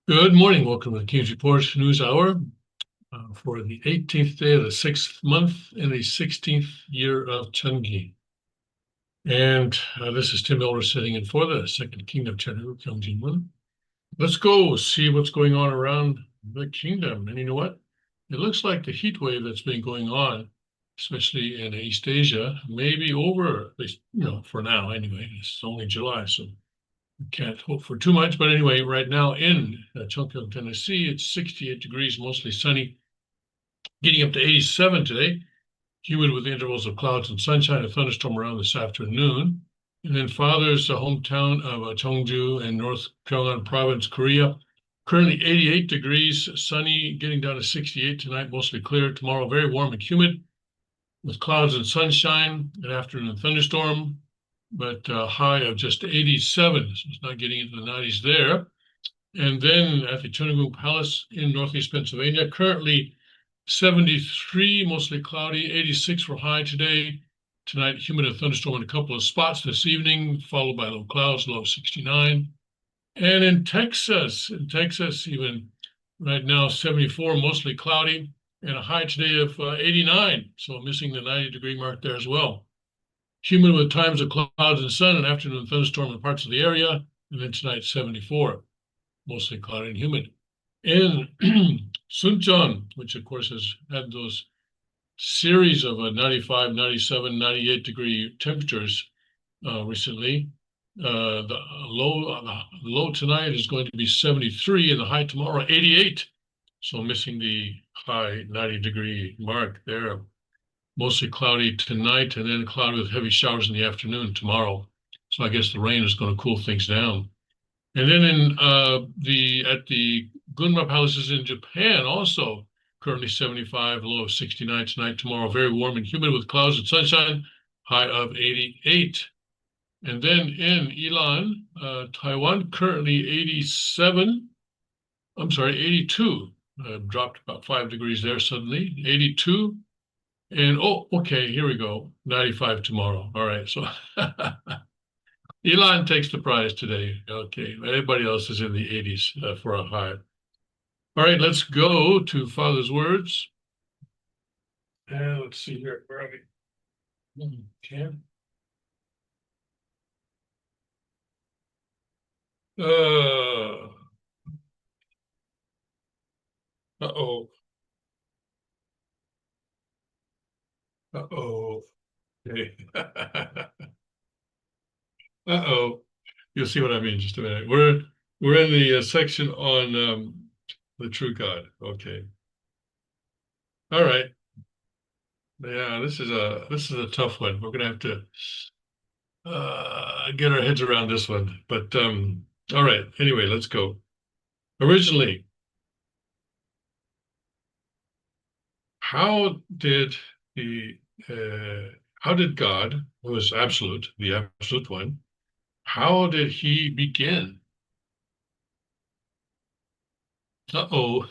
Good morning. Welcome to the King's Report News Hour for the 18th day of the 6th month in the 16th year of Chungi. And this is Tim Elder sitting in for the Second Kingdom, Chenru Kyungjin. Let's go see what's going on around the kingdom. And you know what? It looks like the heat wave that's been going on, especially in East Asia, may be over, at least, for now anyway. It's only July, so can't hope for too much, but anyway, right now in Chunkyung, Tennessee, it's 68 degrees, mostly sunny, getting up to 87 today. Humid with intervals of clouds and sunshine, a thunderstorm around this afternoon. And then Father's hometown of Cheongju in North Gyeongsang Province, Korea. Currently 88 degrees, sunny, getting down to 68 tonight, mostly clear. Tomorrow, very warm and humid with clouds and sunshine, an afternoon thunderstorm, but a high of just 87, so it's not getting into the 90s there. And then at the Cheongung Palace in Northeast Pennsylvania, currently 73, mostly cloudy, 86 for high today. Tonight, humid and thunderstorm in a couple of spots this evening, followed by low clouds, low of 69. And in Texas, even right now, 74, mostly cloudy, and a high today of 89, so missing the 90-degree mark there as well. Humid with times of clouds and sun, an afternoon thunderstorm in parts of the area, and then tonight 74, mostly cloudy and humid. In Suncheon, which of course has had those series of 95, 97, 98 degree temperatures recently, the low tonight is going to be 73 and the high tomorrow 88. So missing the high 90-degree mark there. Mostly cloudy tonight and then cloudy with heavy showers in the afternoon tomorrow. So I guess the rain is going to cool things down. And then at the Gunma Palaces in Japan, also currently 75, low of 69 tonight, tomorrow, very warm and humid with clouds and sunshine, high of 88. And then in Ilan, Taiwan, currently 82. Dropped about 5 degrees there suddenly, 82. And, okay, here we go, 95 tomorrow. All right, so Elon takes the prize today. Okay, everybody else is in the 80s for a high. All right, let's go to Father's words. And let's see here, where are we? Okay. Uh-oh. Uh-oh. Okay. Uh-oh. You'll see what I mean in just a minute. We're in the section on the true God. Okay. All right. Yeah, this is a tough one. We're gonna have to get our heads around this one. But all right. Anyway, let's go. Originally, how did God, who is absolute, the absolute one, how did he begin? Uh-oh.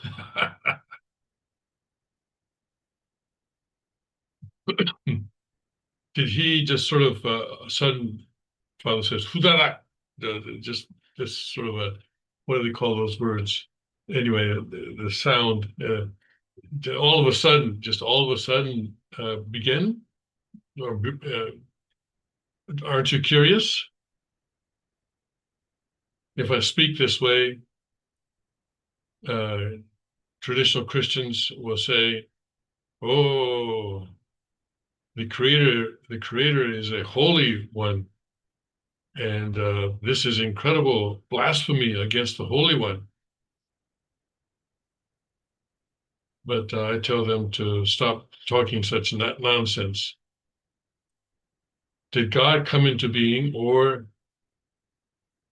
Did he just sort of sudden, Father says, Hudara, just sort of what do they call those words? Anyway, the sound, all of a sudden, begin? Or aren't you curious? If I speak this way, traditional Christians will say, "Oh, the Creator is a holy one, and this is incredible blasphemy against the Holy One." But I tell them to stop talking such nonsense. Did God come into being, or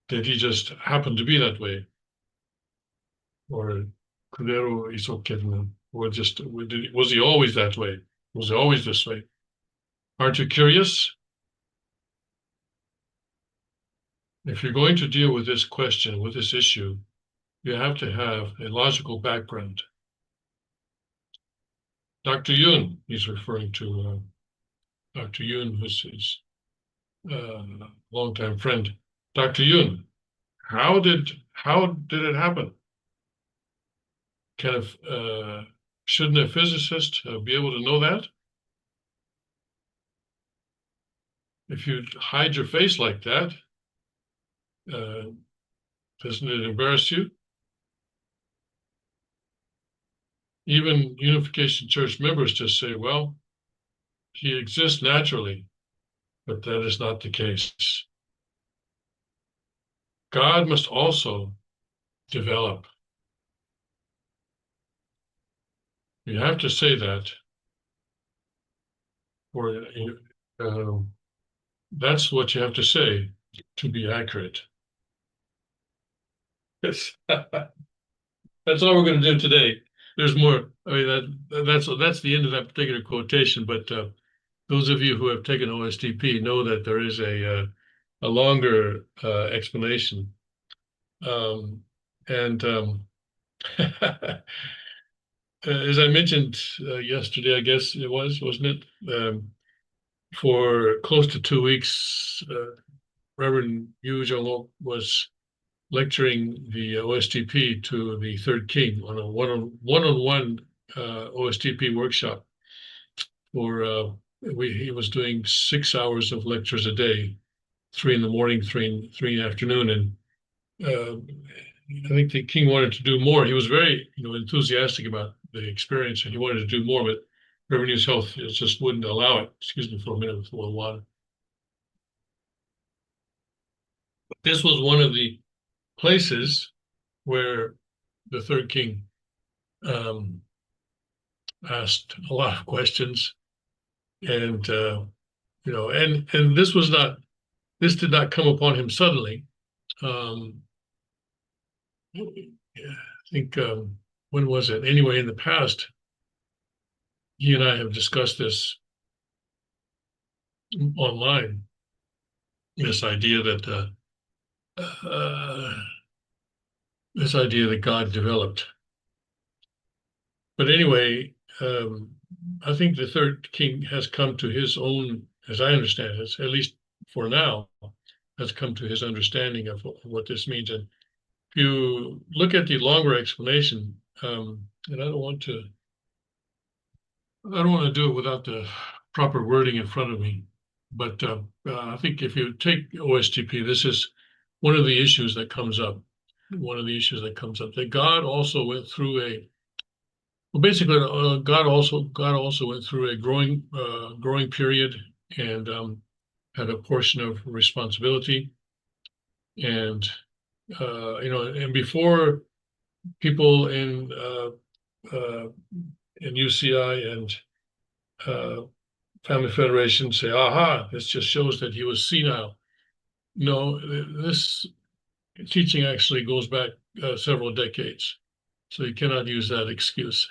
did he just happen to be that way? Or 그대로 있었겠는? Or just was he always that way? Was he always this way? Aren't you curious? If you're going to deal with this question, with this issue, you have to have a logical background. Dr. Yun, he's referring to Dr. Yun, who's longtime friend, Dr. Yun. How did it happen? Shouldn't a physicist be able to know that? If you hide your face like that, uh, doesn't it embarrass you? Even Unification Church members just say, well, he exists naturally, but that is not the case. God must also develop. You have to say that, or that's what you have to say to be accurate. Yes. That's all we're going to do today. There's more. I mean, that's the end of that particular quotation. But those of you who have taken OSTP know that there is a longer explanation. And as I mentioned yesterday, I guess it was, wasn't it? For close to 2 weeks, Reverend Yu Jong was lecturing the OSTP to the third king on a one-on-one OSTP workshop. He was doing 6 hours of lectures a day, 3 in the morning, three in the afternoon, and I think the king wanted to do more. He was very, enthusiastic about the experience, and he wanted to do more, but Reverend Yu's health just wouldn't allow it. Excuse me for a minute with a little water. This was one of the places where the third king asked a lot of questions, and and this did not come upon him suddenly. I think when was it? Anyway, in the past, he and I have discussed this online. This idea that God developed. But anyway, I think the third king has come to his own, as I understand it, at least for now, has come to his understanding of what this means. And if you look at the longer explanation, and I don't want to do it without the proper wording in front of me, but I think if you take OSTP, this is one of the issues that comes up. That God also went through God also went through a growing period and had a portion of responsibility, and and before people in UCI and Family Federation say, "Aha, this just shows that he was senile." No, this teaching actually goes back several decades. So you cannot use that excuse.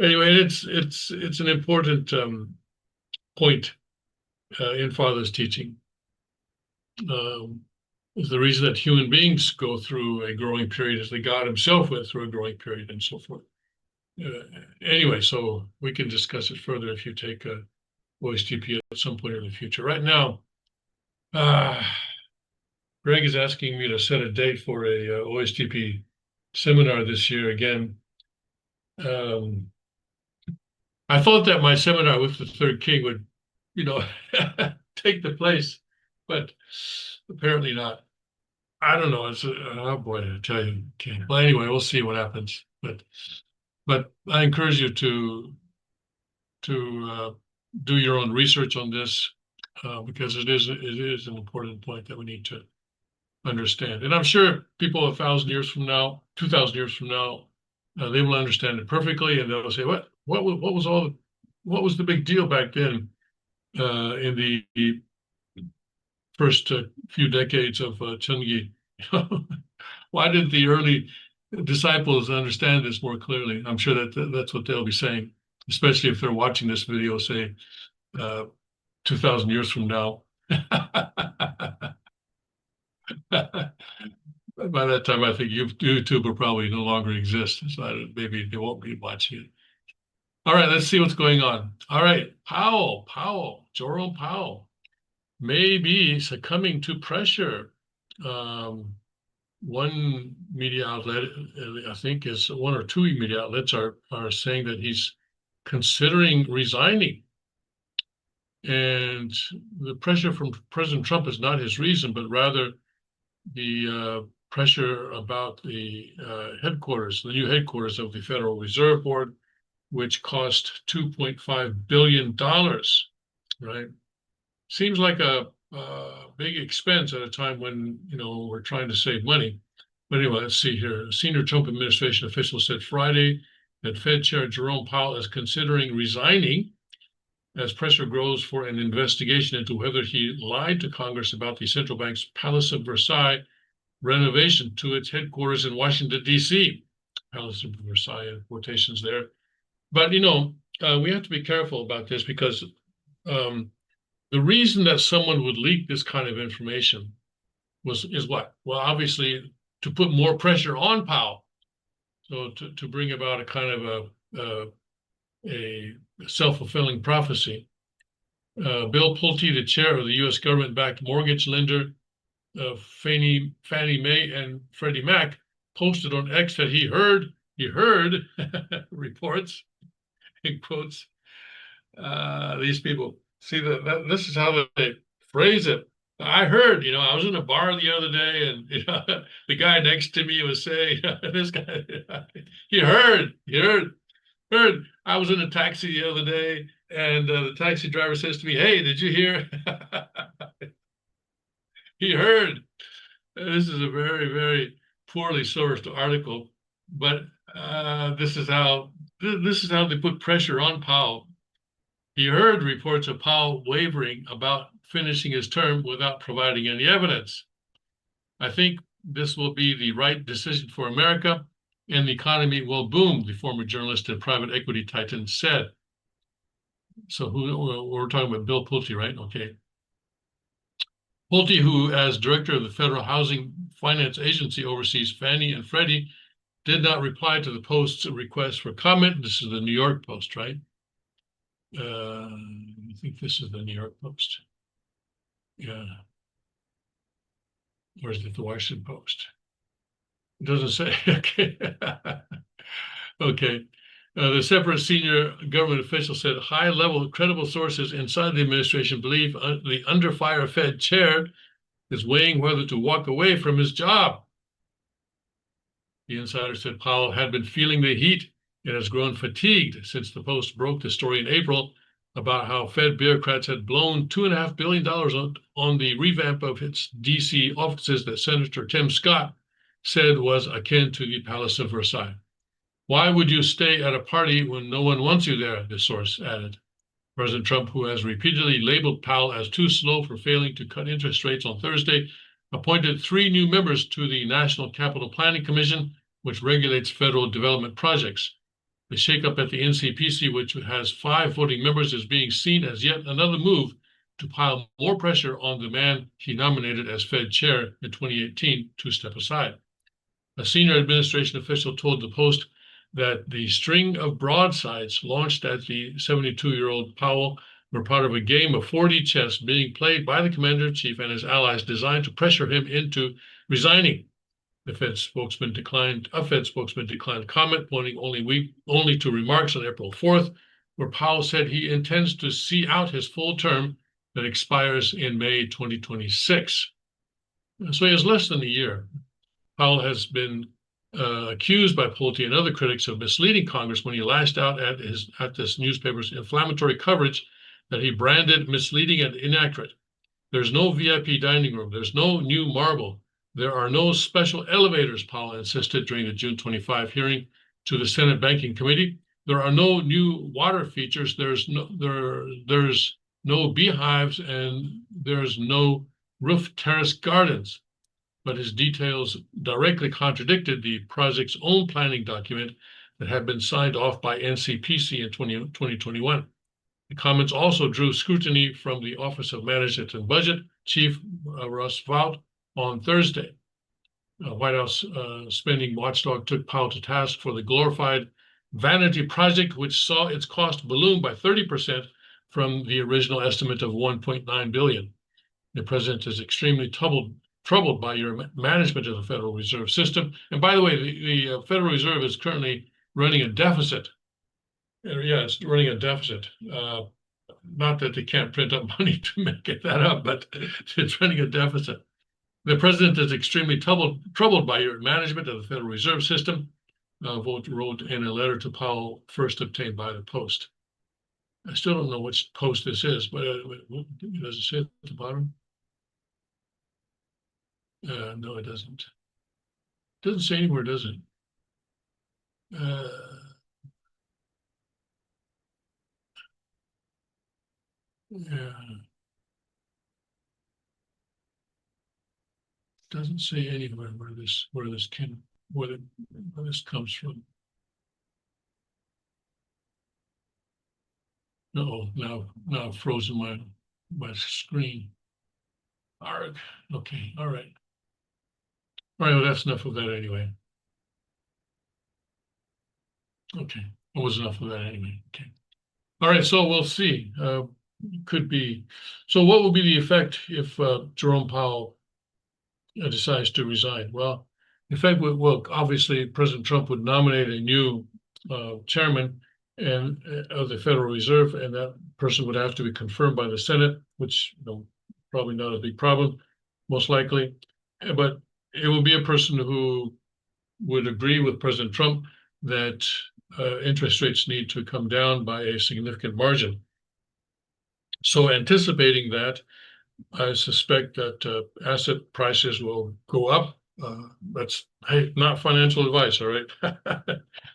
Anyway, it's an important point in Father's teaching. Is the reason that human beings go through a growing period is that God himself went through a growing period and so forth. Anyway, so we can discuss it further if you take a OSTP at some point in the future. Right now, Greg is asking me to set a date for a OSTP seminar this year again. I thought that my seminar with the third king would, take the place, but apparently not. I don't know. It's oh boy, I tell you. Okay. Well, anyway, we'll see what happens. But I encourage you to do your own research on this because it is an important point that we need to understand. And I'm sure people 1,000 years from now, 2,000 years from now, they will understand it perfectly, and they'll say, "What was the big deal back then in the first few decades of Chungi? Why did the early disciples understand this more clearly?" I'm sure that's what they'll be saying, especially if they're watching this video, say, 2,000 years from now. By that time, I think YouTube will probably no longer exist, so maybe they won't be watching it. All right, let's see what's going on. All right, Powell, Jerome Powell may be succumbing to pressure. One media outlet, I think is one or two media outlets are saying that he's considering resigning. And the pressure from President Trump is not his reason, but rather the pressure about the headquarters, the new headquarters of the Federal Reserve Board, which cost $2.5 billion, right? Seems like a big expense at a time when, we're trying to save money. But anyway, let's see here. A senior Trump administration official said Friday that Fed Chair Jerome Powell is considering resigning as pressure grows for an investigation into whether he lied to Congress about the central bank's Palace of Versailles renovation to its headquarters in Washington, D.C. Palace of Versailles, quotations there. But, we have to be careful about this because the reason that someone would leak this kind of information is what? Well, obviously, to put more pressure on Powell. So to bring about a kind of a self-fulfilling prophecy. Bill Pulte, the chair of the U.S. government-backed mortgage lender Fannie Mae and Freddie Mac, posted on X that he heard reports, in quotes. These people see that this is how they phrase it. I heard, I was in a bar the other day, and the guy next to me was saying, "This guy, he heard." I was in a taxi the other day, and the taxi driver says to me, "Hey, did you hear?" He heard. This is a very, very poorly sourced article, but this is how they put pressure on Powell. He heard reports of Powell wavering about finishing his term without providing any evidence. I think this will be the right decision for America, and the economy will boom, the former journalist and private equity titan said. So we're talking about Bill Pulte, right? Okay. Pulte, who as director of the Federal Housing Finance Agency oversees Fannie and Freddie, did not reply to the Post's request for comment. This is the New York Post, right? I think this is the New York Post. Yeah. Or is it the Washington Post? It doesn't say. Okay. Okay. The separate senior government official said high-level credible sources inside the administration believe the under-fire Fed chair is weighing whether to walk away from his job. The insider said Powell had been feeling the heat and has grown fatigued since the Post broke the story in April about how Fed bureaucrats had blown $2.5 billion on the revamp of its D.C. offices that Senator Tim Scott said was akin to the Palace of Versailles. Why would you stay at a party when no one wants you there, the source added. President Trump, who has repeatedly labeled Powell as too slow for failing to cut interest rates on Thursday, appointed 3 new members to the National Capital Planning Commission, which regulates federal development projects. The shakeup at the NCPC, which has 5 voting members, is being seen as yet another move to pile more pressure on the man he nominated as Fed chair in 2018 to step aside. A senior administration official told the Post that the string of broadsides launched at the 72-year-old Powell were part of a game of 4D chess being played by the commander-in-chief and his allies designed to pressure him into resigning. A Fed spokesman declined comment, pointing only to remarks on April 4th, where Powell said he intends to see out his full term that expires in May 2026. So he has less than a year. Powell has been accused by Pulte and other critics of misleading Congress when he lashed out at this newspaper's inflammatory coverage that he branded misleading and inaccurate. There's no VIP dining room. There's no new marble. There are no special elevators, Powell insisted during the June 25 hearing to the Senate Banking Committee. There are no new water features. There's no beehives, and there's no roof terrace gardens. But his details directly contradicted the project's own planning document that had been signed off by NCPC in 2021. The comments also drew scrutiny from the Office of Management and Budget Chief Russ Vought on Thursday. White House spending watchdog took Powell to task for the glorified vanity project, which saw its cost balloon by 30% from the original estimate of 1.9 billion. The president is extremely troubled by your management of the Federal Reserve System. And by the way, the Federal Reserve is currently running a deficit. Yeah, it's running a deficit. Not that they can't print up money to make it that up, but it's running a deficit. The president is extremely troubled by your management of the Federal Reserve System, Volt wrote in a letter to Powell, first obtained by the Post. I still don't know which Post this is, but does it say at the bottom? No, it doesn't. It doesn't say anywhere, does it? Yeah. Doesn't say anywhere where this comes from. No, now I've frozen my screen. Arg. Okay, all right. All right, well, that's enough of that anyway. Okay, it was enough of that anyway. Okay. All right, so we'll see. Could be. So what will be the effect if Jerome Powell decides to resign? Well, in fact, well, obviously President Trump would nominate a new chairman and of the Federal Reserve, and that person would have to be confirmed by the Senate, which probably not a big problem, most likely. But it will be a person who would agree with President Trump that interest rates need to come down by a significant margin. So anticipating that, I suspect that asset prices will go up. That's not financial advice, all right?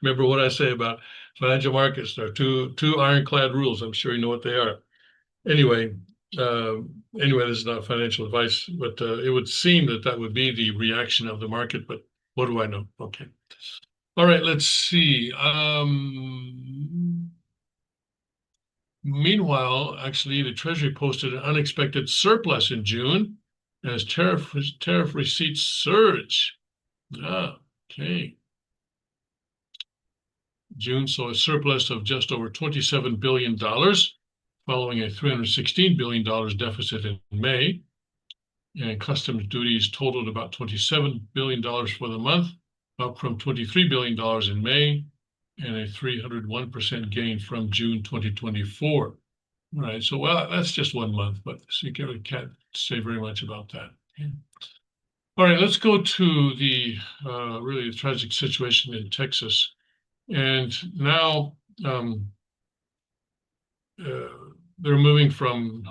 Remember what I say about financial markets. There are two ironclad rules. I'm sure you know what they are. Anyway, this is not financial advice, but it would seem that would be the reaction of the market. But what do I know? Okay. All right, let's see. Meanwhile, actually, the Treasury posted an unexpected surplus in June as tariff receipts surge. Okay. June saw a surplus of just over $27 billion, following a $316 billion deficit in May. And customs duties totaled about $27 billion for the month, up from $23 billion in May, and a 301% gain from June 2024. All right, so well, that's just 1 month, but so you can't say very much about that. Okay. All right, let's go to the really the tragic situation in Texas. And now they're moving from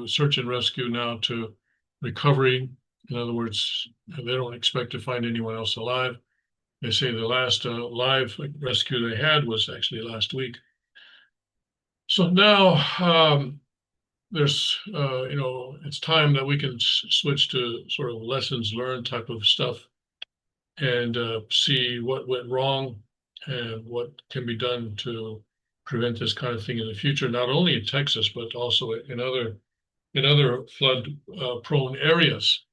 search and rescue now to recovery. In other words, they don't expect to find anyone else alive. They say the last live rescue they had was actually last week. So now there's, it's time that we can switch to sort of lessons learned type of stuff and see what went wrong and what can be done to prevent this kind of thing in the future, not only in Texas, but also in other flood prone areas.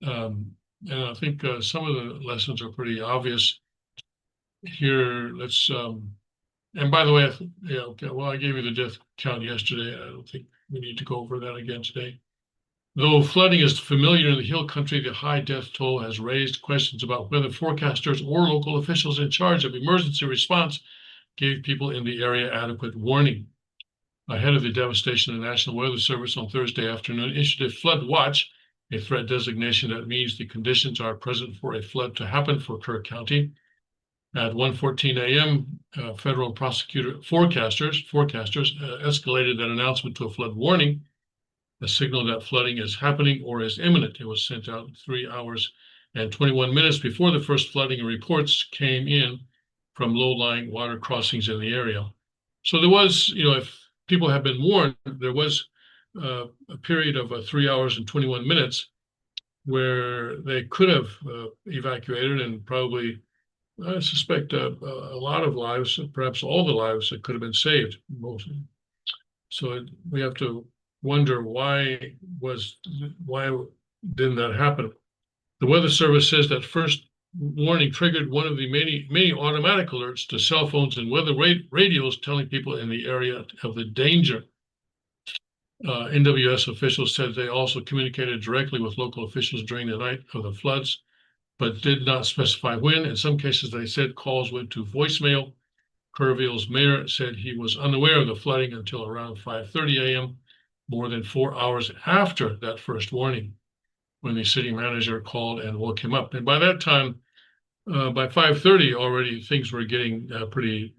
And I think some of the lessons are pretty obvious here. Let's, and by the way, okay, well, I gave you the death count yesterday. I don't think we need to go over that again today. Though flooding is familiar in the Hill Country, the high death toll has raised questions about whether forecasters or local officials in charge of emergency response gave people in the area adequate warning. Ahead of the devastation, the National Weather Service on Thursday afternoon issued a flood watch, a threat designation that means the conditions are present for a flood to happen for Kirk County. At 1:14 a.m., federal forecasters escalated that announcement to a flood warning, a signal that flooding is happening or is imminent. It was sent out 3 hours and 21 minutes before the first flooding reports came in from low-lying water crossings in the area. So there was, if people have been warned, there was a period of 3 hours and 21 minutes where they could have evacuated, and probably, I suspect, a lot of lives, perhaps all the lives that could have been saved. Mostly. So we have to wonder why didn't that happen? The Weather Service says that first warning triggered one of the many automatic alerts to cell phones and weather radios telling people in the area of the danger. NWS officials said they also communicated directly with local officials during the night of the floods, but did not specify when. In some cases, they said calls went to voicemail. Kerrville's mayor said he was unaware of the flooding until around 5:30 a.m., more than 4 hours after that first warning, when the city manager called and woke him up. And by that time, by 5:30 already, things were getting pretty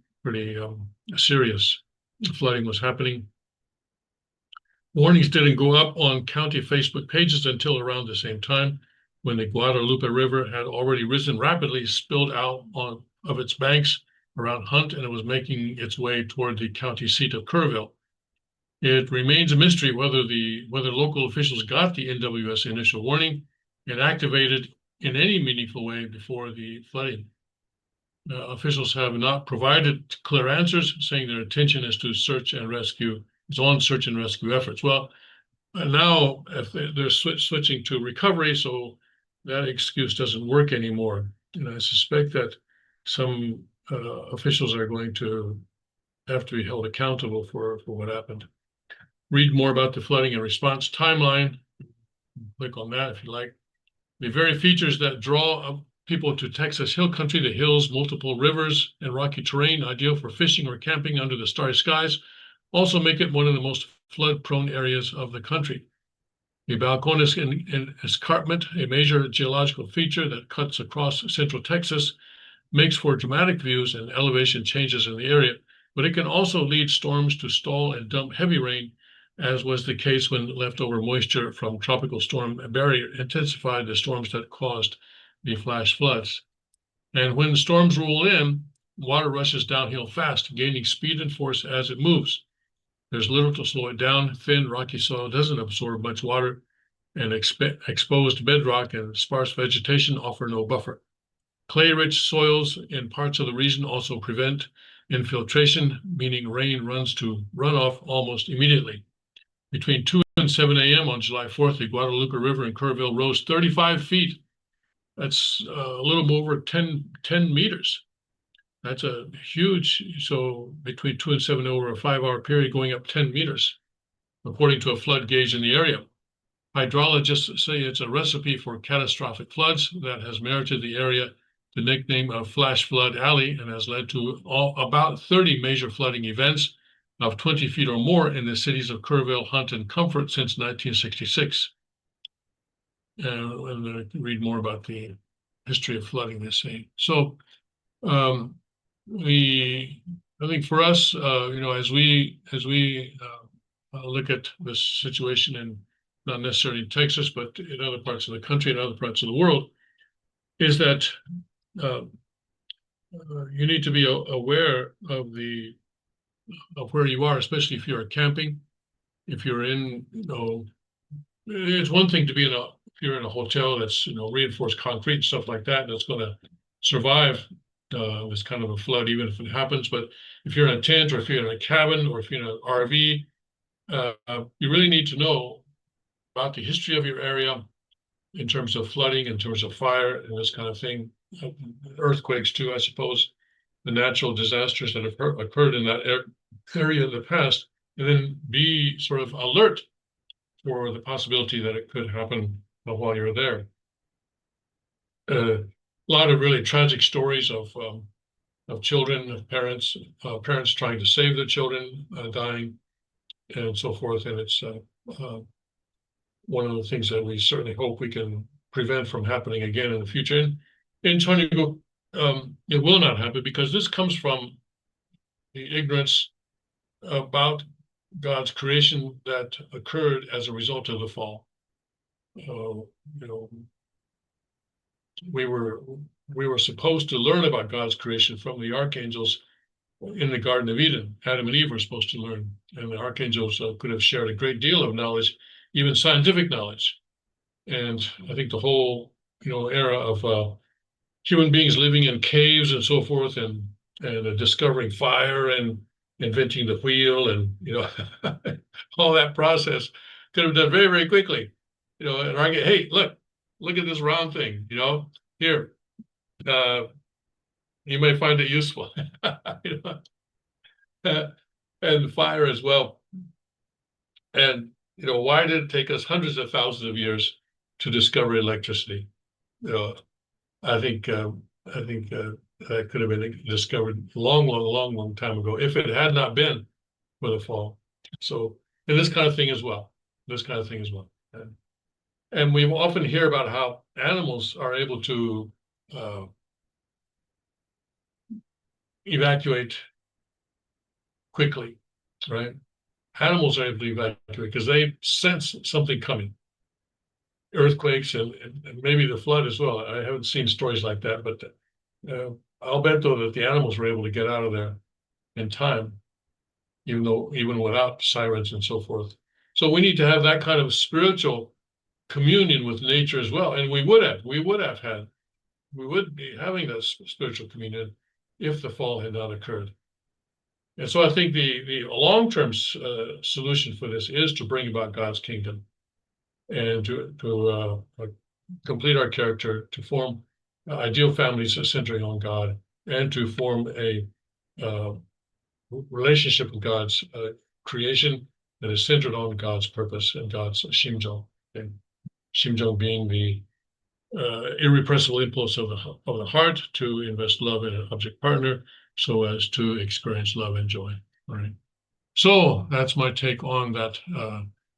serious. Flooding was happening. Warnings didn't go up on county Facebook pages until around the same time, when the Guadalupe River had already risen rapidly, spilled out of its banks around Hunt, and it was making its way toward the county seat of Kerrville. It remains a mystery whether local officials got the NWS initial warning and activated in any meaningful way before the flooding. Officials have not provided clear answers, saying their intention is on search and rescue efforts. Well, now if they're switching to recovery, so that excuse doesn't work anymore. And I suspect that some officials are going to have to be held accountable for what happened. Read more about the flooding and response timeline. Click on that if you like. The very features that draw people to Texas Hill Country, the hills, multiple rivers, and rocky terrain, ideal for fishing or camping under the starry skies, also make it one of the most flood-prone areas of the country. The Balcones Escarpment, a major geological feature that cuts across central Texas, makes for dramatic views and elevation changes in the area, but it can also lead storms to stall and dump heavy rain, as was the case when leftover moisture from Tropical Storm Barry intensified the storms that caused the flash floods. And when storms roll in, water rushes downhill fast, gaining speed and force as it moves. There's little to slow it down. Thin, rocky soil doesn't absorb much water, and exposed bedrock and sparse vegetation offer no buffer. Clay-rich soils in parts of the region also prevent infiltration, meaning rain runs to runoff almost immediately. Between 2 and 7 a.m. on July 4th, the Guadalupe River in Kerrville rose 35 feet. That's a little over 10 meters. That's a huge, so between 2 and 7 over a 5-hour period, going up 10 meters, according to a flood gauge in the area. Hydrologists say it's a recipe for catastrophic floods that has merited the area the nickname of Flash Flood Alley and has led to about 30 major flooding events of 20 feet or more in the cities of Kerrville, Hunt, and Comfort since 1966. And read more about the history of flooding, they say. So I think for us, as we look at this situation, and not necessarily in Texas, but in other parts of the country and other parts of the world, is that you need to be aware of where you are, especially if you're camping. If you're in, it's one thing to be if you're in a hotel that's reinforced concrete and stuff like that, that's going to survive this kind of a flood, even if it happens. But if you're in a tent, or if you're in a cabin, or if you're in an RV, you really need to know about the history of your area in terms of flooding, in terms of fire, and this kind of thing. Earthquakes too, I suppose, the natural disasters that have occurred in that area in the past, and then be sort of alert for the possibility that it could happen while you're there. A lot of really tragic stories of children, of parents trying to save their children, dying, and so forth. And it's one of the things that we certainly hope we can prevent from happening again in the future. And in Tornado, it will not happen, because this comes from the ignorance about God's creation that occurred as a result of the fall. We were supposed to learn about God's creation from the archangels in the Garden of Eden. Adam and Eve were supposed to learn, and the archangels could have shared a great deal of knowledge, even scientific knowledge. And I think the whole era of human beings living in caves and so forth, and discovering fire and inventing the wheel, and all that process could have done very, very quickly. And argue, hey, look at this round thing. Here, you may find it useful. You know? And fire as well. And why did it take us hundreds of thousands of years to discover electricity? I think that could have been discovered long time ago if it had not been for the fall. So, and this kind of thing as well. And we often hear about how animals are able to evacuate quickly, right? Animals are able to evacuate because they sense something coming. Earthquakes and maybe the flood as well. I haven't seen stories like that, but I'll bet though that the animals were able to get out of there in time, even without sirens and so forth. So we need to have that kind of spiritual communion with nature as well, and we would be having that spiritual communion if the fall had not occurred. And so I think the long-term solution for this is to bring about God's kingdom and to complete our character, to form ideal families centering on God, and to form a relationship with God's creation that is centered on God's purpose and God's Shimjong. And Shimjong being the irrepressible impulse of the heart to invest love in an object partner so as to experience love and joy. All right. So that's my take on that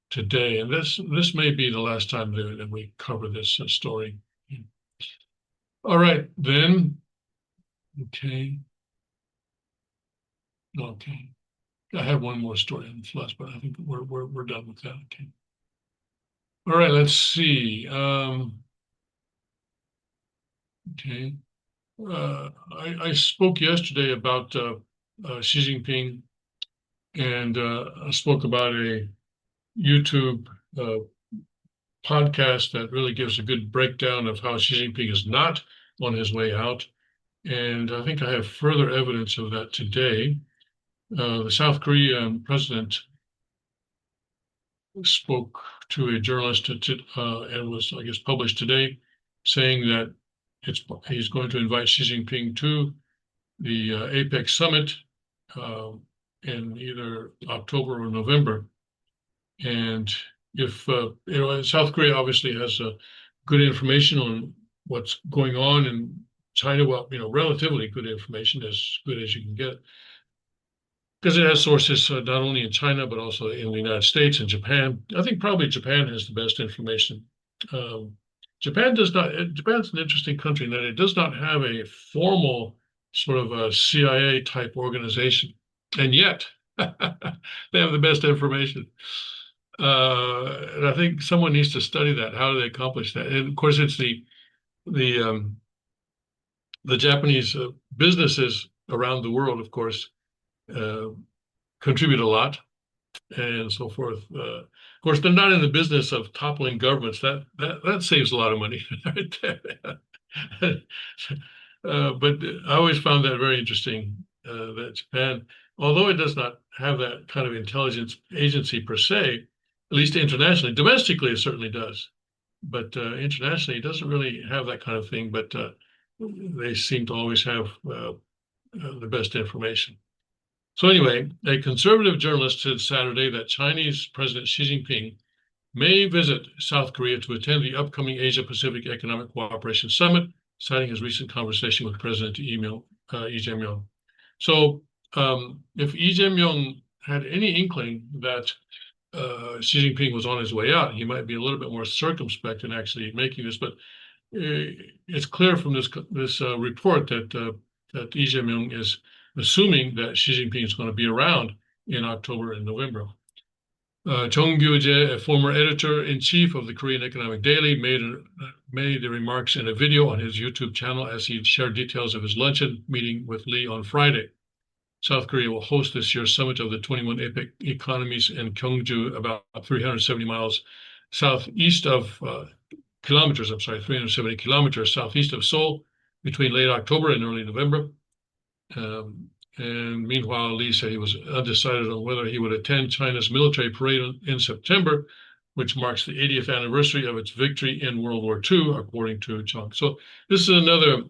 today. And this may be the last time that we cover this story. All right, then. Okay. I have one more story on the floods, but I think we're done with that. Okay. All right, let's see. Okay. I spoke yesterday about Xi Jinping, and I spoke about a YouTube podcast that really gives a good breakdown of how Xi Jinping is not on his way out. And I think I have further evidence of that today. The South Korean president spoke to a journalist and was, I guess, published today, saying that he's going to invite Xi Jinping to the APEC summit in either October or November. And if South Korea obviously has good information on what's going on in China, well, relatively good information, as good as you can get, because it has sources not only in China but also in the United States and Japan. I think probably Japan has the best information. Japan's an interesting country in that it does not have a formal sort of a CIA type organization, and yet they have the best information. And I think someone needs to study that. How do they accomplish that? And of course, it's the Japanese businesses around the world, of course, contribute a lot and so forth. Of course, they're not in the business of toppling governments. That saves a lot of money right there. But I always found that very interesting, that Japan, although it does not have that kind of intelligence agency per se, at least internationally, domestically it certainly does, but internationally it doesn't really have that kind of thing, but they seem to always have the best information. So anyway, a conservative journalist said Saturday that Chinese President Xi Jinping may visit South Korea to attend the upcoming Asia-Pacific Economic Cooperation Summit, citing his recent conversation with President Lee Jae-myung. So if Lee Jae-myung had any inkling that Xi Jinping was on his way out, he might be a little bit more circumspect in actually making this. But it's clear from this report that Lee Jae-myung is assuming that Xi Jinping is going to be around in October and November. Chung Kyu-jae, a former editor-in-chief of the Korean Economic Daily, made the remarks in a video on his YouTube channel as he shared details of his luncheon meeting with Lee on Friday. South Korea will host this year's summit of the 21 APEC economies in Gyeongju, about 370 kilometers southeast of Seoul, between late October and early November. And meanwhile, Lee said he was undecided on whether he would attend China's military parade in September, which marks the 80th anniversary of its victory in World War II, according to Chung. So this is another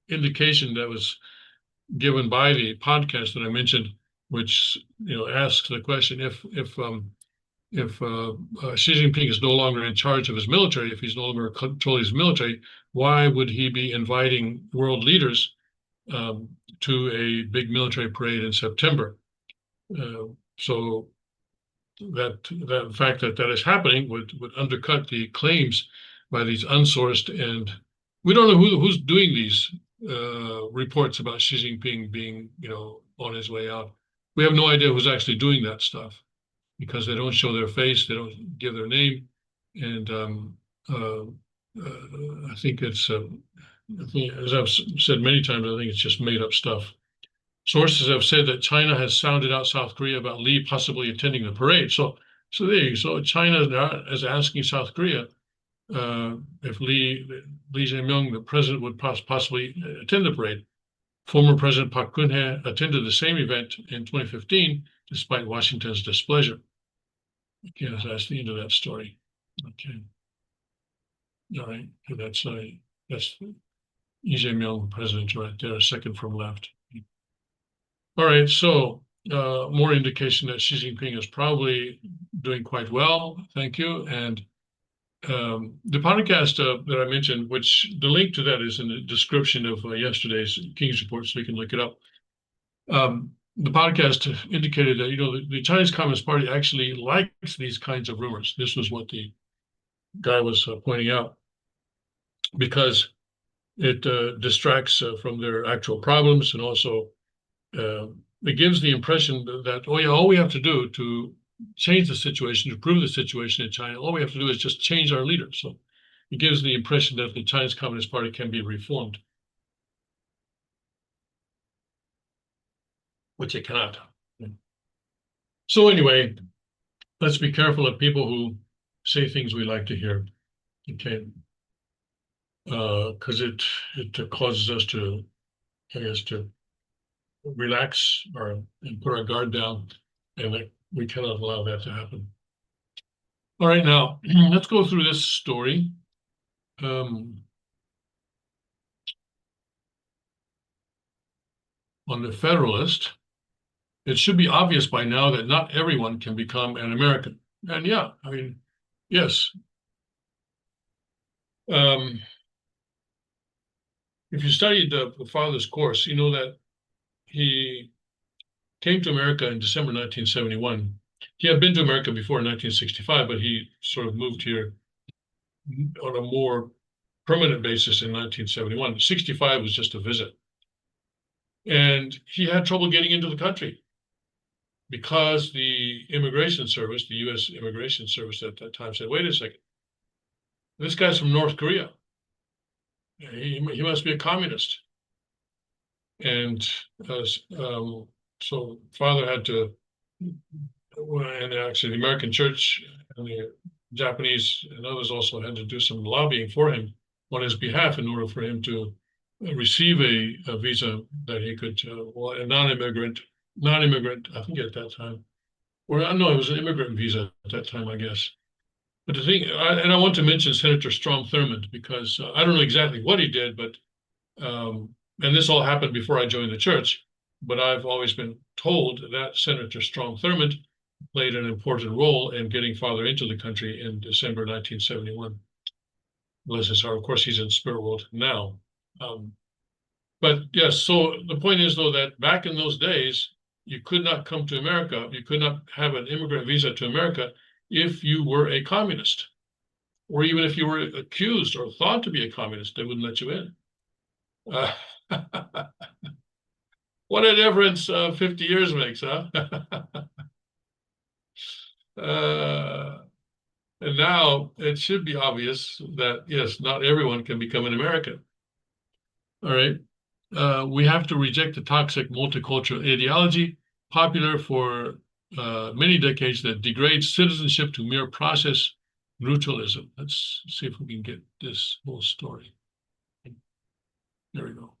indication that was given by the podcast that I mentioned, which asks the question: if Xi Jinping is no longer in charge of his military, if he's no longer controlling his military, why would he be inviting world leaders to a big military parade in September? So that fact that is happening would undercut the claims by these unsourced, and we don't know who's doing these reports about Xi Jinping being on his way out. We have no idea who's actually doing that stuff because they don't show their face, they don't give their name, and I think it's as I've said many times, I think it's just made up stuff. Sources have said that China has sounded out South Korea about Li possibly attending the parade. So there you go. So China is asking South Korea if Lee Jae-myung, the president, would possibly attend the parade. Former President Park Geun-hye attended the same event in 2015, despite Washington's displeasure. Okay, so that's the end of that story. Okay. All right. That's Lee Jae-myung, president, right there, second from left. All right, so more indication that Xi Jinping is probably doing quite well. Thank you. And the podcast that I mentioned, which the link to that is in the description of yesterday's King's Report, so you can look it up. The podcast indicated that the Chinese Communist Party actually likes these kinds of rumors. This was what the guy was pointing out, because it distracts from their actual problems, and also it gives the impression that, all we have to do to change the situation, to improve the situation in China, all we have to do is just change our leaders. So it gives the impression that the Chinese Communist Party can be reformed, which it cannot. So anyway, let's be careful of people who say things we like to hear, okay? Because it causes us to, to relax and put our guard down, and we cannot allow that to happen. All right, now let's go through this story. On the Federalist, it should be obvious by now that not everyone can become an American. And yeah, I mean, yes. If you studied the father's course, you know that he came to America in December 1971. He had been to America before in 1965, but he sort of moved here on a more permanent basis in 1971. 65 was just a visit. And he had trouble getting into the country because the immigration service, the U.S. Immigration Service at that time, said, wait a second, this guy's from North Korea. He must be a communist. And so father had to, and actually the American church and the Japanese and others also had to do some lobbying for him on his behalf in order for him to receive a visa that he could, a non-immigrant, I think at that time, or no, it was an immigrant visa at that time, I guess. But the thing, and I want to mention Senator Strom Thurmond, because I don't know exactly what he did, but, and this all happened before I joined the church, but I've always been told that Senator Strom Thurmond played an important role in getting father into the country in December 1971. Bless his heart. Of course, he's in spirit world now. But yes, so the point is, though, that back in those days, you could not come to America, you could not have an immigrant visa to America if you were a communist, or even if you were accused or thought to be a communist, they wouldn't let you in. What a difference 50 years makes, huh? And now it should be obvious that, yes, not everyone can become an American. All right. We have to reject the toxic multicultural ideology popular for many decades that degrades citizenship to mere process brutalism. Let's see if we can get this whole story. There we go.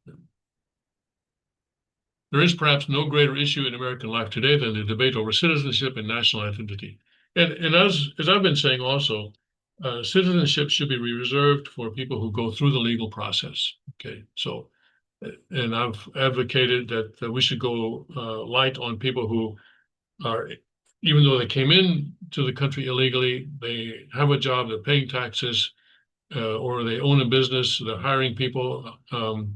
There is perhaps no greater issue in American life today than the debate over citizenship and national identity. And as I've been saying also, citizenship should be reserved for people who go through the legal process. Okay, so and I've advocated that we should go light on people who are, even though they came in to the country illegally, they have a job, they're paying taxes, or they own a business, they're hiring people, and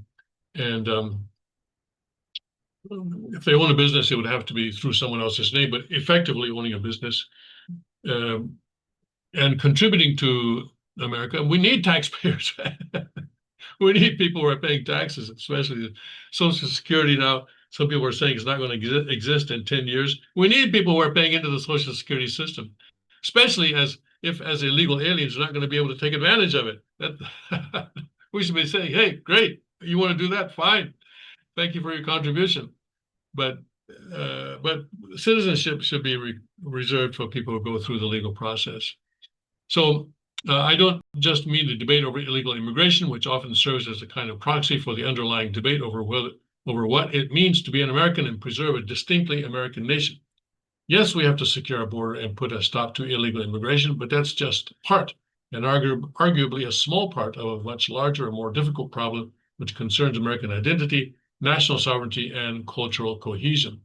if they own a business, it would have to be through someone else's name, but effectively owning a business. Um, and contributing to America. We need taxpayers. We need people who are paying taxes, especially Social Security now. Some people are saying it's not going to exist in 10 years. We need people who are paying into the Social Security system, especially as illegal aliens are not going to be able to take advantage of it. We should be saying, hey, great, you want to do that? Fine. Thank you for your contribution. But citizenship should be reserved for people who go through the legal process. So I don't just mean the debate over illegal immigration, which often serves as a kind of proxy for the underlying debate over what it means to be an American and preserve a distinctly American nation. Yes, we have to secure our border and put a stop to illegal immigration, but that's just part, and arguably a small part of a much larger and more difficult problem, which concerns American identity, national sovereignty, and cultural cohesion.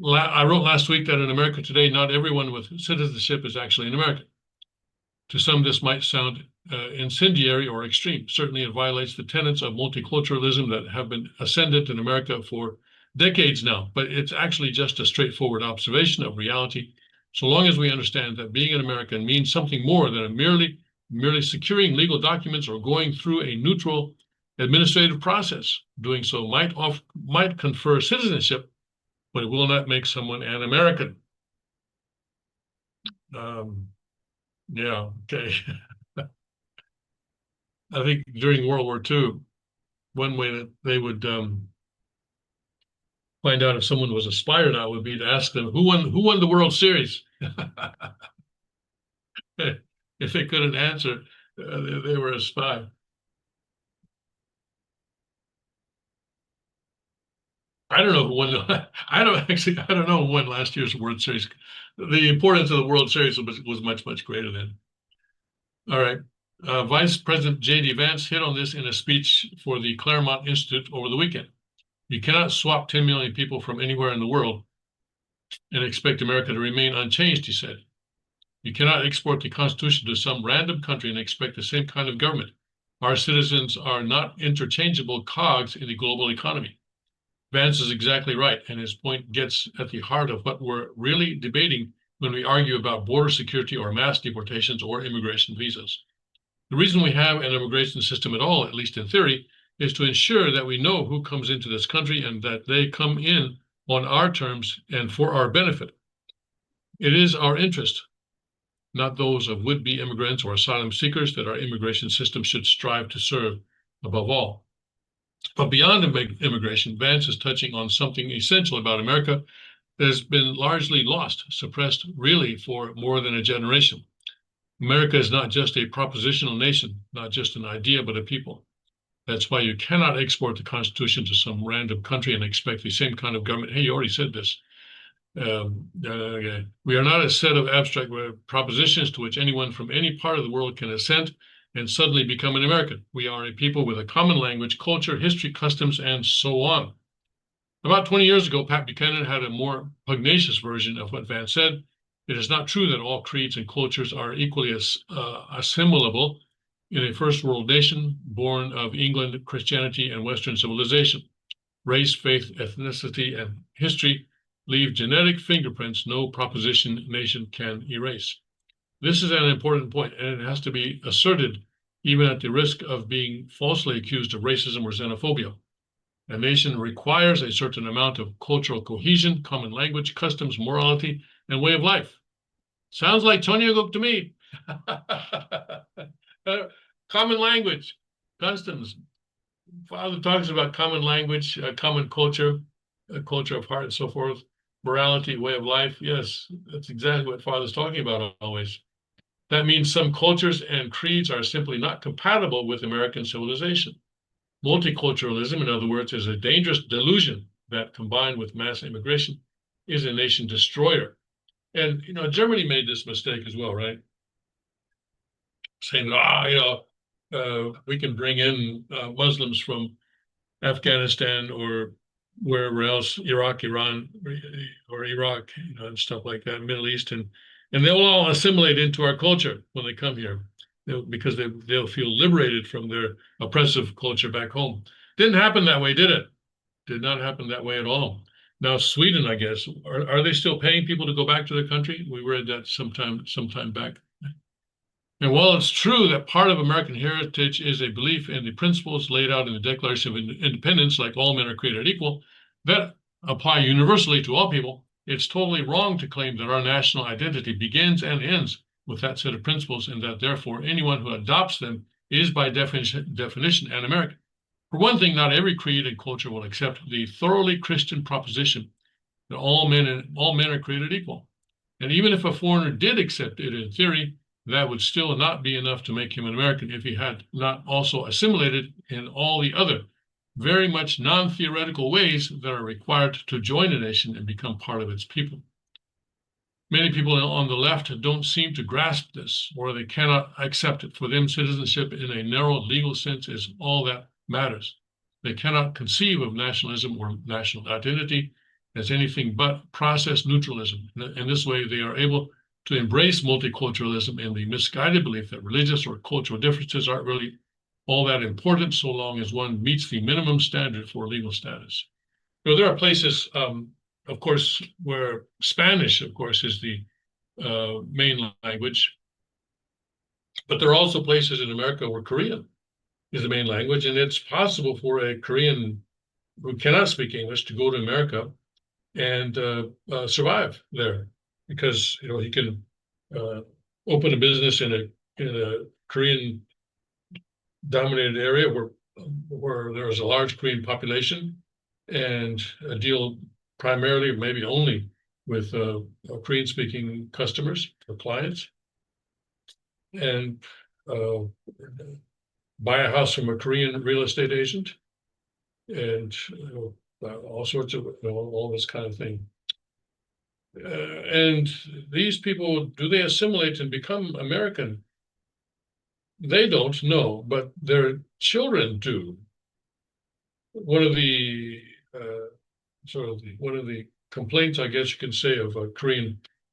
I wrote last week that in America today, not everyone with citizenship is actually an American. To some, this might sound incendiary or extreme. Certainly, it violates the tenets of multiculturalism that have been ascendant in America for decades now, but it's actually just a straightforward observation of reality. So long as we understand that being an American means something more than merely securing legal documents or going through a neutral administrative process. Doing so might confer citizenship, but it will not make someone an American. Yeah, okay. I think during World War II, one way that they would find out if someone was a spy or not would be to ask them who won the World Series. If they couldn't answer, they were a spy. I don't know who won. I don't know who won last year's World Series. The importance of the World Series was much greater then. All right. Vice President J.D. Vance hit on this in a speech for the Claremont Institute over the weekend. You cannot swap 10 million people from anywhere in the world and expect America to remain unchanged, he said. You cannot export the Constitution to some random country and expect the same kind of government. Our citizens are not interchangeable cogs in the global economy. Vance is exactly right, and his point gets at the heart of what we're really debating when we argue about border security or mass deportations or immigration visas. The reason we have an immigration system at all, at least in theory, is to ensure that we know who comes into this country and that they come in on our terms and for our benefit. It is our interest, not those of would-be immigrants or asylum seekers, that our immigration system should strive to serve above all. But beyond immigration, Vance is touching on something essential about America that has been largely lost, suppressed really for more than a generation. America is not just a propositional nation, not just an idea, but a people. That's why you cannot export the Constitution to some random country and expect the same kind of government. Hey, you already said this. We are not a set of abstract propositions to which anyone from any part of the world can assent and suddenly become an American. We are a people with a common language, culture, history, customs, and so on. About 20 years ago, Pat Buchanan had a more pugnacious version of what Vance said. It is not true that all creeds and cultures are equally assimilable in a first world nation born of England, Christianity, and Western civilization. Race, faith, ethnicity, and history leave genetic fingerprints no proposition nation can erase. This is an important point, and it has to be asserted even at the risk of being falsely accused of racism or xenophobia. A nation requires a certain amount of cultural cohesion, common language, customs, morality, and way of life. Sounds like Tony Cook to me. Common language, customs. Father talks about common language, common culture, a culture of heart and so forth, morality, way of life. Yes, that's exactly what Father's talking about always. That means some cultures and creeds are simply not compatible with American civilization. Multiculturalism, in other words, is a dangerous delusion that, combined with mass immigration, is a nation destroyer. And, Germany made this mistake as well, right? Saying, we can bring in Muslims from Afghanistan or wherever else, Iraq, Iran, or Iraq, and stuff like that, Middle East, and they'll all assimilate into our culture when they come here, because they'll feel liberated from their oppressive culture back home. Didn't happen that way, did it? Did not happen that way at all. Now, Sweden, I guess, are they still paying people to go back to their country? We read that sometime back. And while it's true that part of American heritage is a belief in the principles laid out in the Declaration of Independence, like all men are created equal, that apply universally to all people, it's totally wrong to claim that our national identity begins and ends with that set of principles, and that therefore anyone who adopts them is by definition an American. For one thing, not every creed and culture will accept the thoroughly Christian proposition that all men are created equal. And even if a foreigner did accept it in theory, that would still not be enough to make him an American if he had not also assimilated in all the other very much non-theoretical ways that are required to join a nation and become part of its people. Many people on the left don't seem to grasp this, or they cannot accept it. For them, citizenship in a narrow legal sense is all that matters. They cannot conceive of nationalism or national identity as anything but process neutralism. In this way, they are able to embrace multiculturalism and the misguided belief that religious or cultural differences aren't really all that important so long as one meets the minimum standard for legal status. There are places, of course, where Spanish, of course, is the main language, but there are also places in America where Korean is the main language, and it's possible for a Korean who cannot speak English to go to America and survive there, because he can open a business in a Korean dominated area where there is a large Korean population, and deal primarily, maybe only, with Korean speaking customers or clients, and buy a house from a Korean real estate agent, and all sorts of all this kind of thing. And these people, do they assimilate and become American? They don't know, but their children do. One of the one of the complaints, I guess you can say, of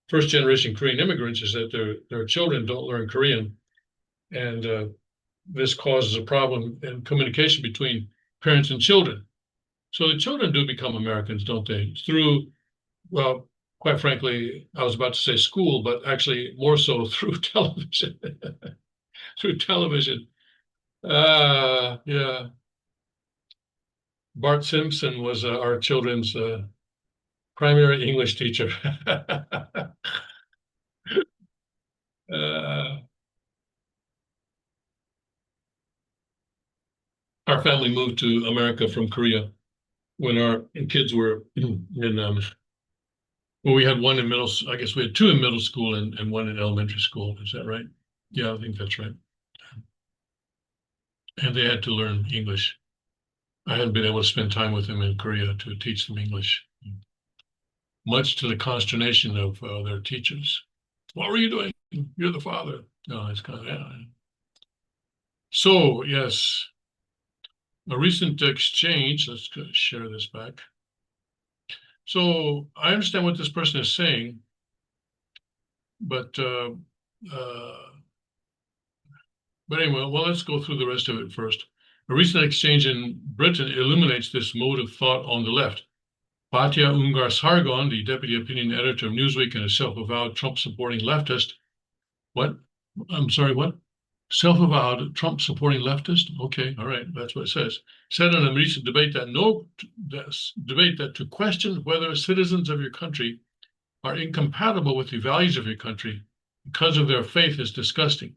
first generation Korean immigrants is that their children don't learn Korean, and this causes a problem in communication between parents and children. So the children do become Americans, don't they? Through, well, quite frankly, I was about to say school, but actually more so through television. Through television. Yeah. Bart Simpson was our children's primary English teacher. Our family moved to America from Korea when our kids were well, we had one in I guess we had two in middle school and one in elementary school. Is that right? Yeah, I think that's right. And they had to learn English. I hadn't been able to spend time with them in Korea to teach them English, much to the consternation of their teachers. What were you doing? You're the father. No, it's kind of, yeah. So, yes, a recent exchange, let's share this back. So I understand what this person is saying, but anyway, well, let's go through the rest of it first. A recent exchange in Britain illuminates this mode of thought on the left. Batya Ungar Sargon, the deputy opinion editor of Newsweek and a self-avowed Trump-supporting leftist. What? I'm sorry, what? Self-avowed Trump-supporting leftist? Okay, all right, that's what it says. Said in a recent debate that to question whether citizens of your country are incompatible with the values of your country because of their faith is disgusting.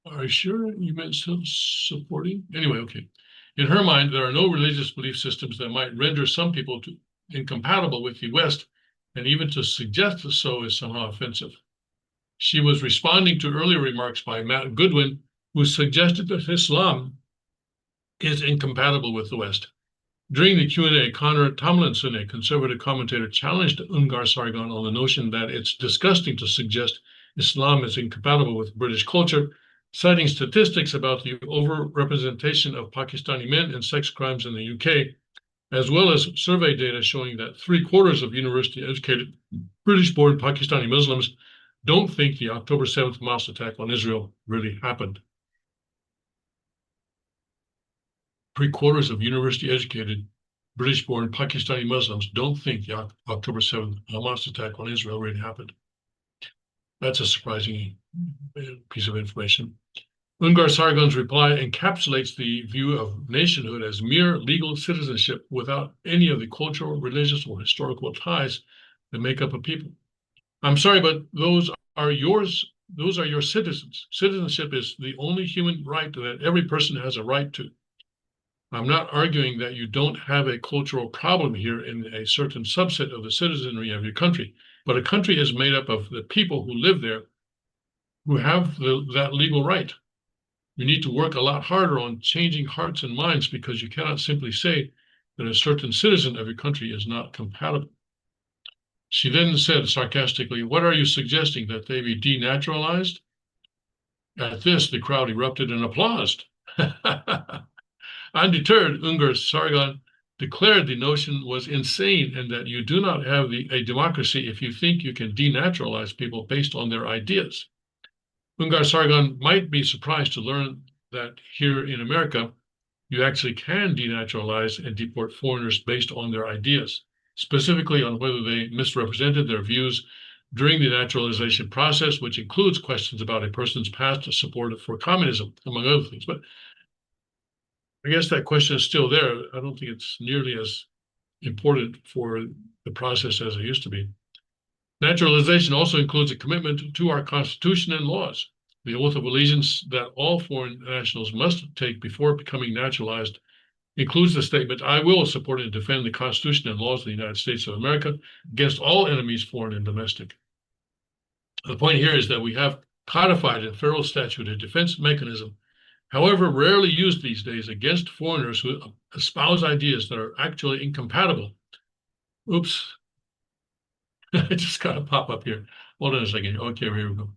Are you sure you meant supporting? Anyway, okay. In her mind, there are no religious belief systems that might render some people incompatible with the West, and even to suggest so is somehow offensive. She was responding to earlier remarks by Matt Goodwin, who suggested that Islam is incompatible with the West. During the Q&A, Connor Tomlinson, a conservative commentator, challenged Ungar Sargon on the notion that it's disgusting to suggest Islam is incompatible with British culture, citing statistics about the overrepresentation of Pakistani men in sex crimes in the UK, as well as survey data showing that 3/4 of university-educated British-born Pakistani Muslims don't think the October 7th mosque attack on Israel really happened. 3/4 of university-educated British-born Pakistani Muslims don't think the October 7th Hamas attack on Israel really happened. That's a surprising piece of information. Ungar Sargon's reply encapsulates the view of nationhood as mere legal citizenship without any of the cultural, religious, or historical ties that make up a people. I'm sorry, but those are yours. Those are your citizens. Citizenship is the only human right that every person has a right to. I'm not arguing that you don't have a cultural problem here in a certain subset of the citizenry of your country, but a country is made up of the people who live there who have that legal right. You need to work a lot harder on changing hearts and minds because you cannot simply say that a certain citizen of your country is not compatible. She then said sarcastically, "What are you suggesting, that they be denaturalized?" At this, the crowd erupted in applause. Undeterred, Ungar Sargon declared the notion was insane and that you do not have a democracy if you think you can denaturalize people based on their ideas. Ungar Sargon might be surprised to learn that here in America, you actually can denaturalize and deport foreigners based on their ideas, specifically on whether they misrepresented their views during the naturalization process, which includes questions about a person's past support for communism, among other things. But I guess that question is still there. I don't think it's nearly as important for the process as it used to be. Naturalization also includes a commitment to our Constitution and laws. The oath of allegiance that all foreign nationals must take before becoming naturalized includes the statement, "I will support and defend the Constitution and laws of the United States of America against all enemies, foreign and domestic." The point here is that we have codified in federal statute a defense mechanism, however rarely used these days, against foreigners who espouse ideas that are actually incompatible. Oops. It just got to pop up here. Hold on a second. Okay, here we go.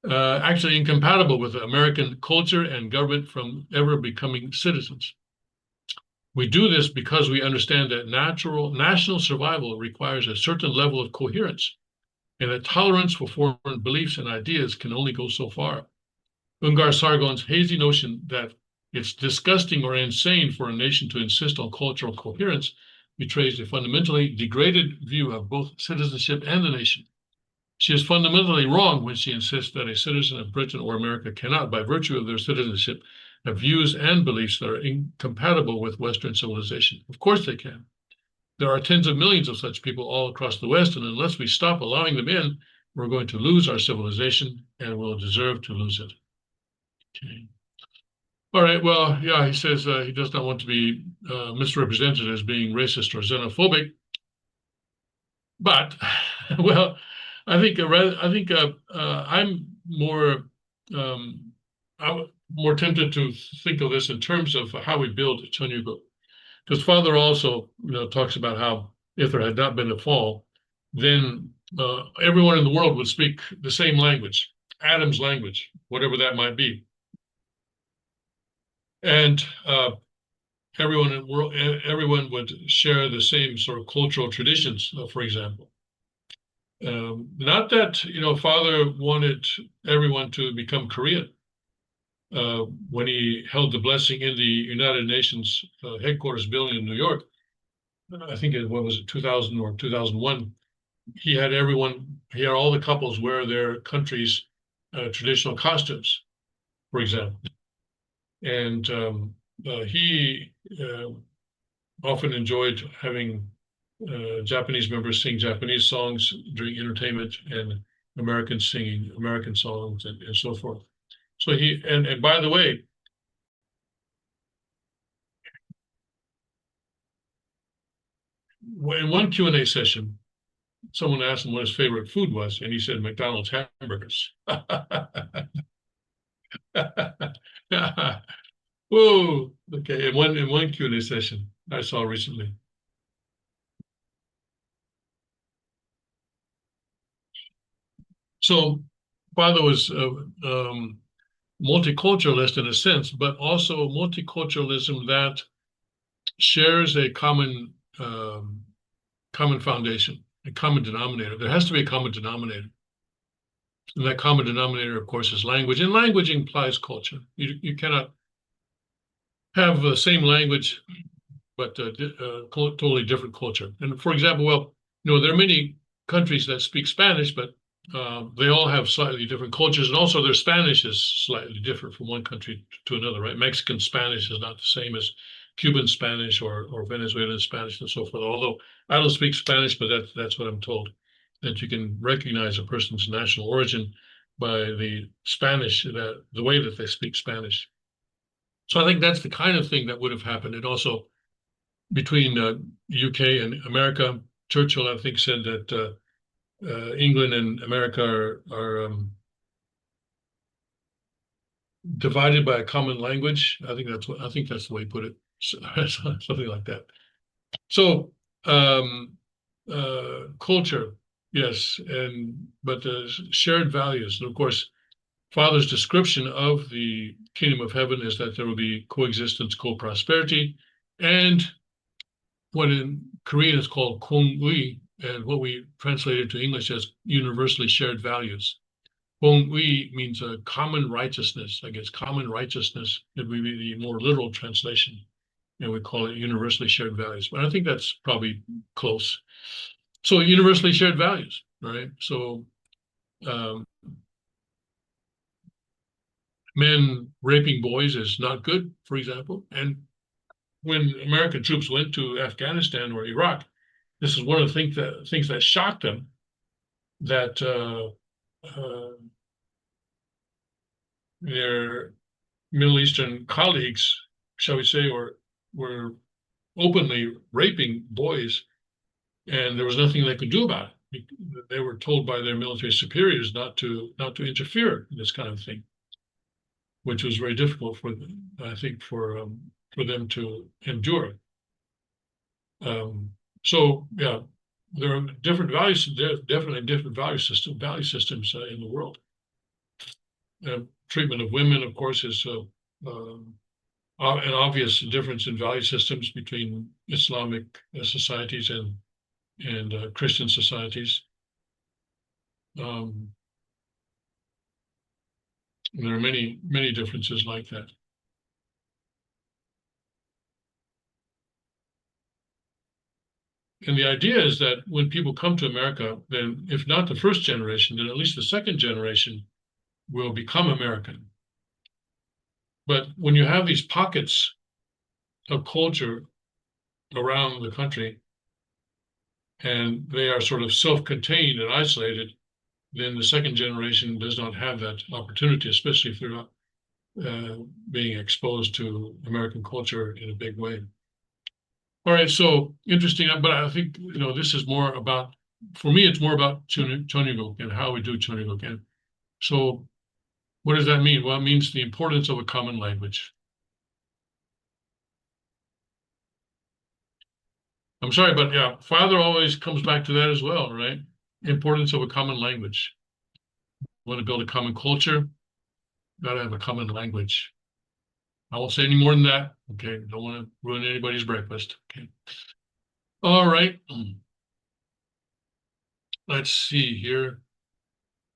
Actually incompatible with American culture and government from ever becoming citizens. We do this because we understand that national survival requires a certain level of coherence, and that tolerance for foreign beliefs and ideas can only go so far. Ungar Sargon's hazy notion that it's disgusting or insane for a nation to insist on cultural coherence betrays a fundamentally degraded view of both citizenship and the nation. She is fundamentally wrong when she insists that a citizen of Britain or America cannot, by virtue of their citizenship, have views and beliefs that are incompatible with Western civilization. Of course they can. There are tens of millions of such people all across the West, and unless we stop allowing them in, we're going to lose our civilization and will deserve to lose it. Okay. All right, well, yeah, he says he does not want to be misrepresented as being racist or xenophobic. But, well, I think I'm more tempted to think of this in terms of how we build Cheon-Ilguk. Because Father also, talks about how if there had not been a fall, then everyone in the world would speak the same language, Adam's language, whatever that might be. And everyone would share the same sort of cultural traditions, for example. Not that, Father wanted everyone to become Korean. When he held the blessing in the United Nations headquarters building in New York, I think what was it, 2000 or 2001, he had all the couples wear their country's traditional costumes, for example. And he often enjoyed having Japanese members sing Japanese songs during entertainment and Americans singing American songs and so forth. So and by the way, in one Q&A session, someone asked him what his favorite food was, and he said McDonald's hamburgers. Whoa, okay, in one Q&A session. I saw recently. So father was multiculturalist in a sense, but also multiculturalism that shares a common foundation, a common denominator. There has to be a common denominator. And that common denominator, of course, is language. And language implies culture. You cannot have the same language, but totally different culture. And for example, well, there are many countries that speak Spanish, but they all have slightly different cultures. And also their Spanish is slightly different from one country to another, right? Mexican Spanish is not the same as Cuban Spanish or Venezuelan Spanish and so forth. Although I don't speak Spanish, but that's what I'm told, that you can recognize a person's national origin by the Spanish, the way that they speak Spanish. So I think that's the kind of thing that would have happened. And also between UK and America, Churchill, I think, said that England and America are divided by a common language. I think that's the way he put it. Something like that. So culture, yes, but shared values. And of course, Father's description of the kingdom of heaven is that there will be coexistence, co-prosperity, and what in Korean is called Kong-ui, and what we translated to English as universally shared values. Kong-ui means a common righteousness. I guess common righteousness, it would be the more literal translation, and we call it universally shared values. But I think that's probably close. So universally shared values, right? So men raping boys is not good, for example. And when American troops went to Afghanistan or Iraq, this is one of the things that shocked them, that their Middle Eastern colleagues, shall we say, were openly raping boys, and there was nothing they could do about it. They were told by their military superiors not to interfere in this kind of thing, which was very difficult for them, I think, for them to endure. So yeah, there are different values. There are definitely different value systems in the world. Treatment of women, of course, is an obvious difference in value systems between Islamic societies and Christian societies. There are many differences like that. And the idea is that when people come to America, then if not the first generation, then at least the second generation will become American. But when you have these pockets of culture around the country, and they are sort of self-contained and isolated, then the second generation does not have that opportunity, especially if they're not being exposed to American culture in a big way. All right, so interesting, but I think this is more about, for me, it's more about Choniguk and how we do Choniguk. And so what does that mean? Well, it means the importance of a common language. I'm sorry, but yeah, Father always comes back to that as well, right? Importance of a common language. Want to build a common culture, got to have a common language. I won't say any more than that. Okay, don't want to ruin anybody's breakfast. Okay. All right. Let's see here.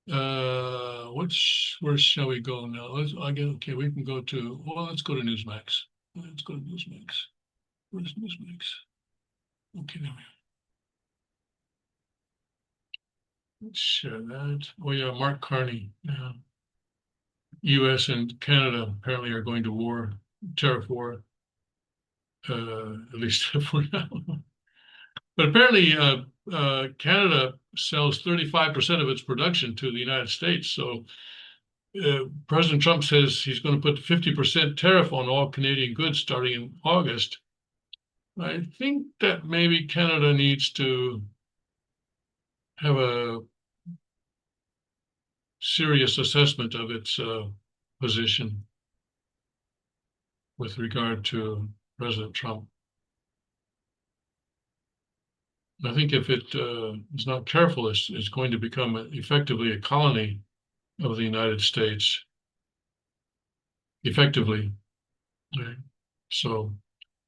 Where shall we go now? Okay, we can go to, well, let's go to Newsmax. Let's go to Newsmax. Where's Newsmax? Okay, there we go. Let's share that. Oh yeah, Mark Carney. Yeah. US and Canada apparently are going to war, tariff war, at least for now. But apparently Canada sells 35% of its production to the United States. So President Trump says he's going to put 50% tariff on all Canadian goods starting in August. I think that maybe Canada needs to have a serious assessment of its position with regard to President Trump. I think if it is not careful, it's going to become effectively a colony of the United States, effectively. Right. So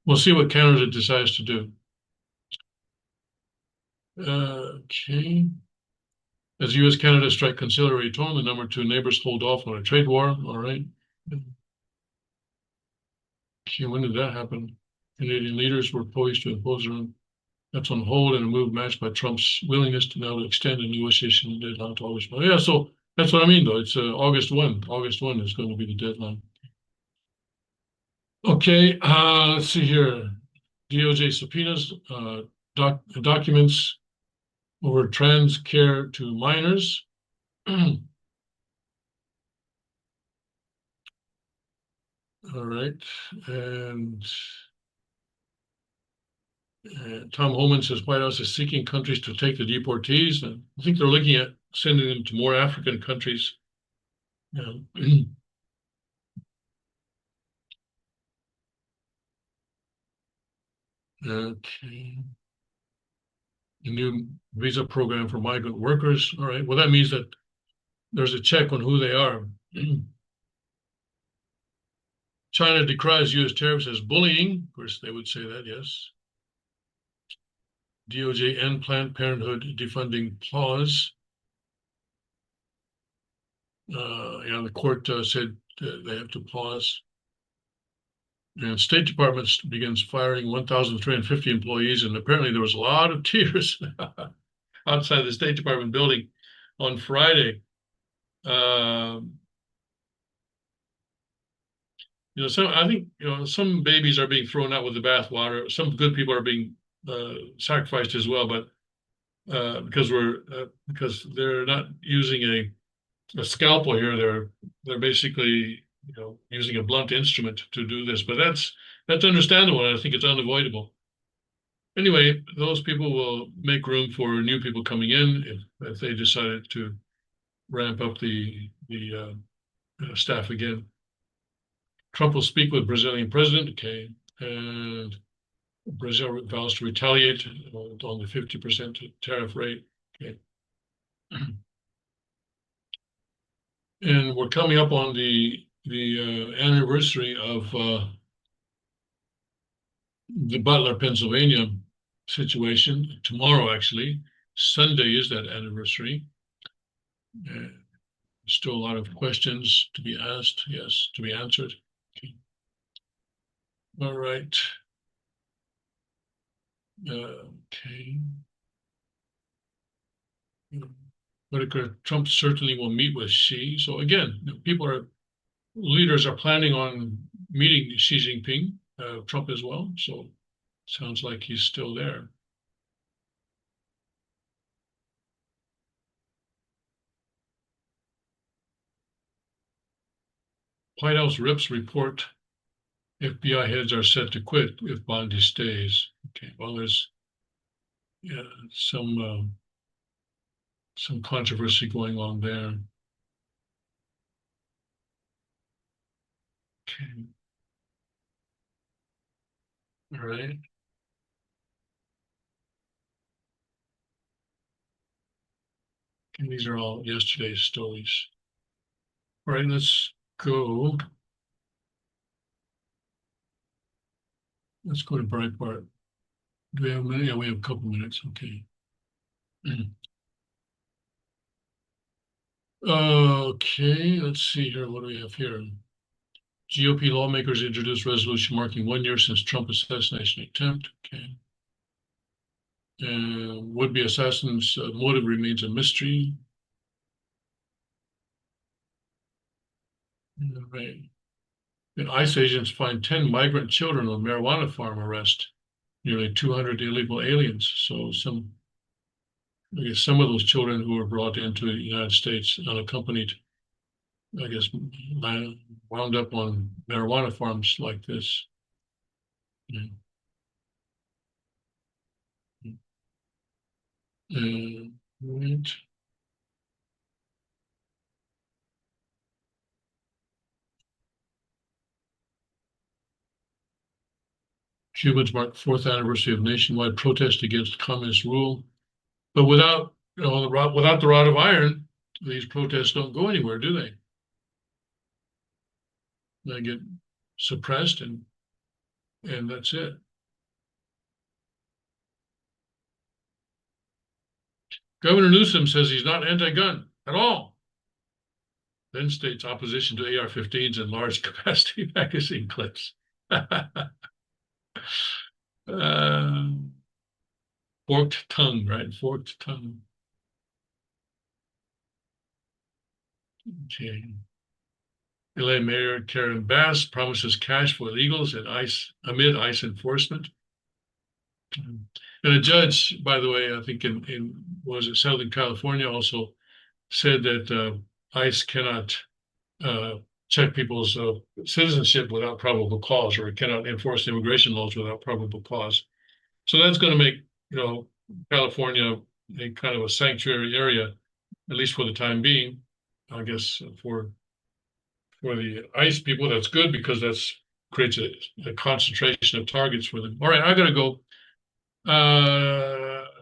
we'll see what Canada decides to do. Okay. As U.S. Canada strike conciliatory tone, the number two neighbors hold off on a trade war. All right. Okay, when did that happen? Canadian leaders were poised to impose their own. That's on hold in a move matched by Trump's willingness to now extend the negotiation deadline to August 1. Yeah, so that's what I mean, though. It's August 1. August 1 is going to be the deadline. Okay, let's see here. DOJ subpoenas documents over trans care to minors. All right, and Tom Homan says White House is seeking countries to take the deportees, and I think they're looking at sending them to more African countries. Okay. A new visa program for migrant workers. All right. Well, that means that there's a check on who they are. China decries U.S. tariffs as bullying. Of course, they would say that, yes. DOJ and Planned Parenthood defunding pause. The court said they have to pause. And State Department begins firing 1,350 employees, and apparently there was a lot of tears outside the State Department building on Friday. I think some babies are being thrown out with the bathwater. Some good people are being sacrificed as well, but because they're not using a scalpel here, they're basically using a blunt instrument to do this. But that's understandable, and I think it's unavoidable. Anyway, those people will make room for new people coming in if they decided to ramp up the staff again. Trump will speak with Brazilian president, okay, and Brazil vows to retaliate on the 50% tariff rate, okay. And we're coming up on the anniversary of the Butler, Pennsylvania situation. Tomorrow, actually, Sunday is that anniversary. Still a lot of questions to be asked, yes, to be answered. Okay. All right. Okay. Whitaker, Trump certainly will meet with Xi. So again, leaders are planning on meeting Xi Jinping, Trump as well. So sounds like he's still there. White House rips report FBI heads are set to quit if Bondi stays. Okay, well, there's some controversy going on there. Okay. All right. And these are all yesterday's stories. All right, let's go. Let's go to Breitbart. Do we have a minute? Yeah, we have a couple minutes. Okay. Okay, let's see here. What do we have here? GOP lawmakers introduced resolution marking 1 year since Trump assassination attempt. Okay. Would-be assassin's motive remains a mystery. Right. And ICE agents find 10 migrant children on marijuana farm arrest, nearly 200 illegal aliens. So I guess some of those children who were brought into the United States unaccompanied, I guess, wound up on marijuana farms like this. Yeah. Right. Cubans mark 4th anniversary of nationwide protest against communist rule. But without, without the rod of iron, these protests don't go anywhere, do they? They get suppressed and that's it. Governor Newsom says he's not anti-gun at all. Then states opposition to AR-15s and large capacity magazine clips. Forked tongue, right? Forked tongue. Okay. LA Mayor Karen Bass promises cash for illegals and ICE amid ICE enforcement. And a judge, by the way, I think in was it Southern California, also said that ICE cannot check people's citizenship without probable cause, or it cannot enforce immigration laws without probable cause. So that's going to make, California a kind of a sanctuary area, at least for the time being. I guess for the ICE people, that's good because that's creates a concentration of targets for them. All right, I got to go.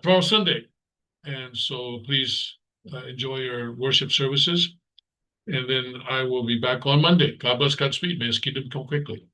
Tomorrow's Sunday, and so please enjoy your worship services. And then I will be back on Monday. God bless, Godspeed. May His kingdom come quickly.